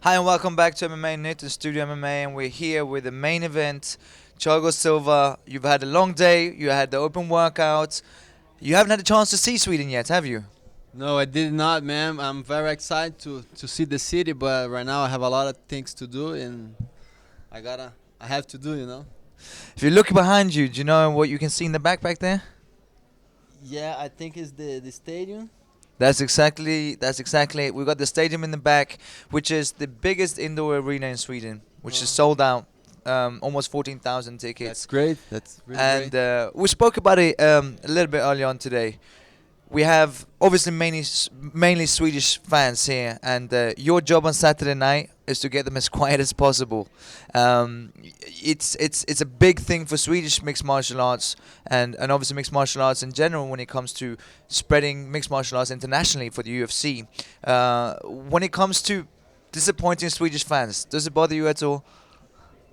Hi and welcome back to MMAnytt and StudioMMA, and we're here with the main event. Thiago Silva, you've had a long day, you had the open workout. You haven't had a chance to see Sweden yet, have you? No, I did not, man. I'm very excited to see the city, but right now I have a lot of things to do, and I have to do. If you look behind you, do you know what you can see in the backpack there? Yeah, I think it's the stadium. That's exactly it. We've got the stadium in the back, which is the biggest indoor arena in Sweden, which is sold out, almost 14,000 That's tickets. great. That's really And great. we spoke about it a little bit earlier on today. We have obviously mainly Swedish fans here, and your job on Saturday night is to get them as quiet as possible. It's a big thing for Swedish mixed martial arts, and obviously mixed martial arts in general when it comes to spreading mixed martial arts internationally for the UFC. When it comes to disappointing Swedish fans, does it bother you at all?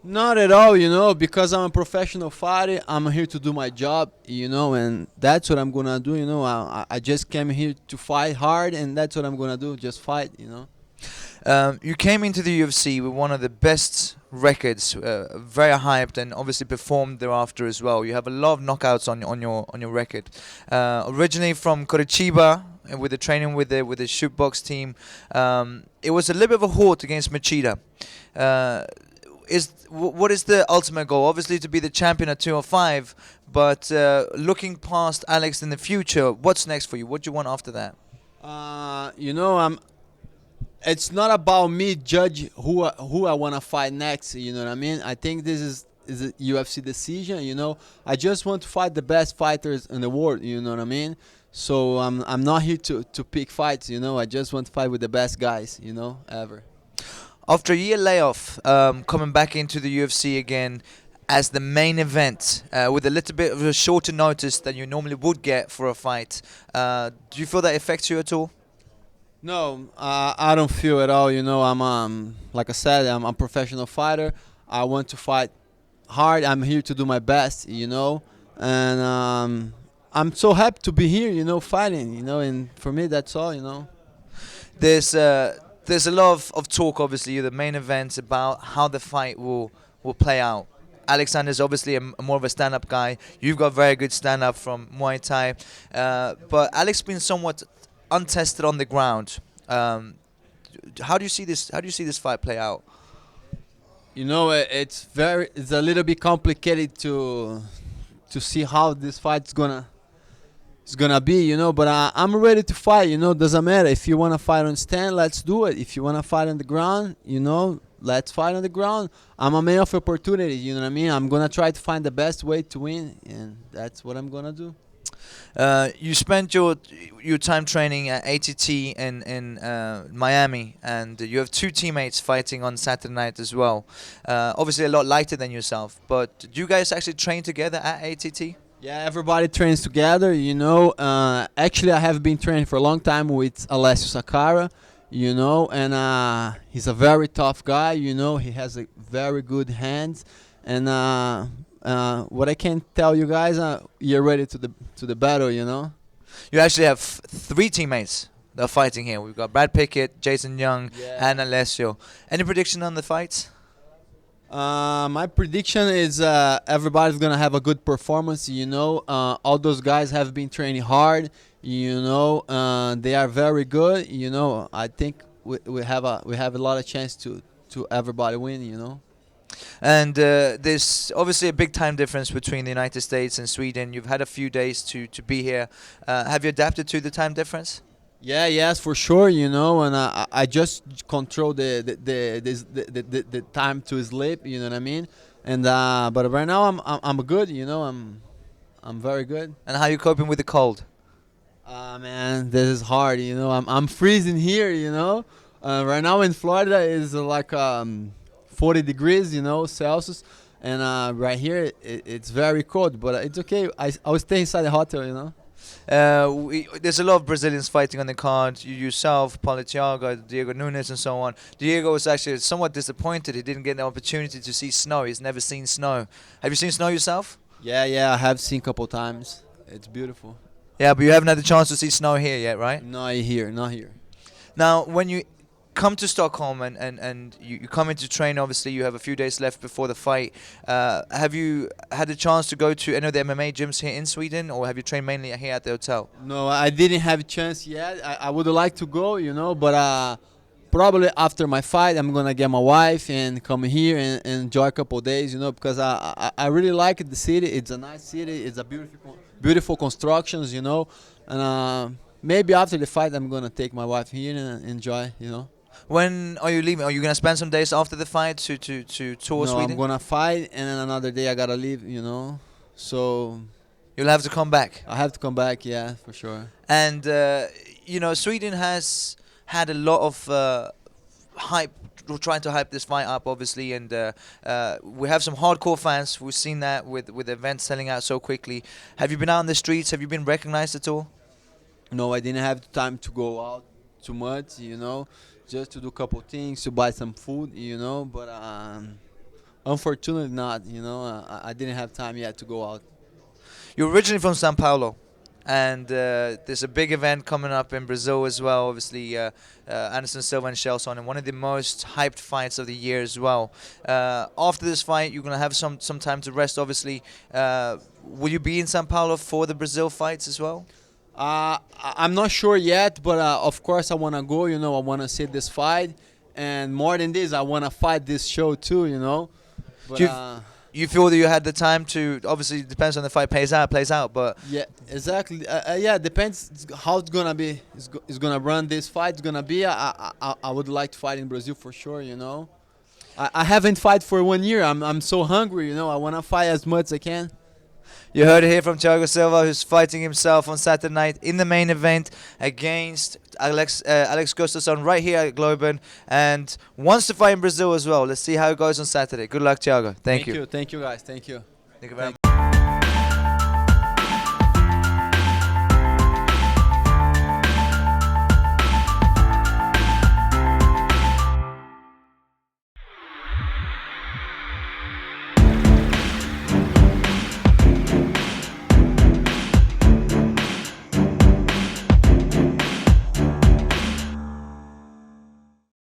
Not at all, because I'm a professional fighter. I'm here to do my job, and that's what I'm gonna do. I just came here to fight hard, and that's what I'm gonna do. Just fight. You came into the UFC with one of the best records, very hyped, and obviously performed thereafter as well. You have a lot of knockouts on your record. Originally from Curitiba, with the training with the shootbox team, it was a little bit of a halt against Machida. Uh, what is the ultimate goal? Obviously to be the champion at 205, but looking past Alex in the future, what's next for you? What do you want after that? I'm. It's not about me judge who I want to fight next. You know what I mean? I think this is a UFC decision. I just want to fight the best fighters in the world. You know what I mean? So I'm not here to pick fights. I just want to fight with the best guys. Ever. After a year layoff, coming back into the UFC again as the main event, with a little bit of a shorter notice than you normally would get for a fight, do you feel that affects you at all? No, I don't feel at all. I'm like I said, I'm a professional fighter. I want to fight hard. I'm here to do my best. And I'm so happy to be here. Fighting. And for me, that's all. There's a lot of talk, obviously, the main event about how the fight will play out. Alexander's obviously more of a stand-up guy. You've got very good stand-up from Muay Thai, but Alex been somewhat untested on the ground. How do you see this? How do you see this fight play out? It's a little bit complicated to see how this fight's gonna be. But I'm ready to fight. Doesn't matter if you wanna fight on stand, let's do it. If you wanna fight on the ground, let's fight on the ground. I'm a man of opportunity. You know what I mean? I'm gonna try to find the best way to win, and that's what I'm gonna do. You spent your time training at ATT in Miami, and you have two teammates fighting on Saturday night as well. Obviously, a lot lighter than yourself. But do you guys actually train together at ATT? Yeah, everybody trains together. Actually, I have been training for a long time with Alessio Sakara. And he's a very tough guy. He has a very good hands, and what I can tell you guys, you're ready to the battle. You actually have three teammates that are fighting here. We've got Brad Pickett, Jason Young, Yeah. and Alessio. Any prediction on the fights? My prediction is everybody's gonna have a good performance. All those guys have been training hard. They are very good. I think we have a lot of chance to everybody win. And there's obviously a big time difference between the United States and Sweden. You've had a few days to be here. Have you adapted to the time difference? Yeah, yes, for sure. And I just control the time to sleep. You know what I mean? And but right now I'm good. I'm very good. And how are you coping with the cold? Man, this is hard. I'm freezing here. Right now in Florida is like 40 degrees. Celsius, and right here it's very cold. But it's okay. I will stay inside the hotel. There's a lot of Brazilians fighting on the card. You yourself, Paulo Thiago, Diego Nunes, and so on. Diego was actually somewhat disappointed. He didn't get the opportunity to see snow. He's never seen snow. Have you seen snow yourself? Yeah, I have seen a couple times. It's beautiful. Yeah, but you haven't had the chance to see snow here yet, right? Not here. Now, when you come to Stockholm and you come into train. Obviously, you have a few days left before the fight. Have you had a chance to go to any of the MMA gyms here in Sweden, or have you trained mainly here at the hotel? No, I didn't have a chance yet. I would like to go, but probably after my fight, I'm gonna get my wife and come here and enjoy a couple of days, because I really like the city. It's a nice city. It's a beautiful constructions, and maybe after the fight, I'm gonna take my wife here and enjoy. When are you leaving? Are you gonna spend some days after the fight to tour No, Sweden? I'm gonna fight, and then another day I gotta leave, So You'll have to come back. I have to come back, yeah, for sure. And Sweden has had a lot of hype, trying to hype this fight up, obviously, and we have some hardcore fans. We've seen that with events selling out so quickly. Have you been out on the streets? Have you been recognized at all? No, I didn't have time to go out too much, just to do a couple things, to buy some food, but unfortunately not, I didn't have time yet to go out. You're originally from São Paulo, and there's a big event coming up in Brazil as well, obviously, Anderson Silva and Shelson, and one of the most hyped fights of the year as well. After this fight, you're going to have some time to rest, obviously. Will you be in São Paulo for the Brazil fights as well? I'm not sure yet, but of course I want to go, I want to see this fight, and more than this, I want to fight this show too, But, you feel that you had the time to, obviously it depends on the fight plays out, but... Yeah, exactly. Yeah, depends how it's going to be. It's going to run this fight. It's going to be, I would like to fight in Brazil for sure, I haven't fight for 1 year. I'm so hungry, I want to fight as much as I can. You heard it here from Thiago Silva, who's fighting himself on Saturday night in the main event against Alex Gustafsson right here at Globen, and wants to fight in Brazil as well. Let's see how it goes on Saturday. Good luck, Thiago. Thank you. Thank you, guys. Thank you. Thank you very much.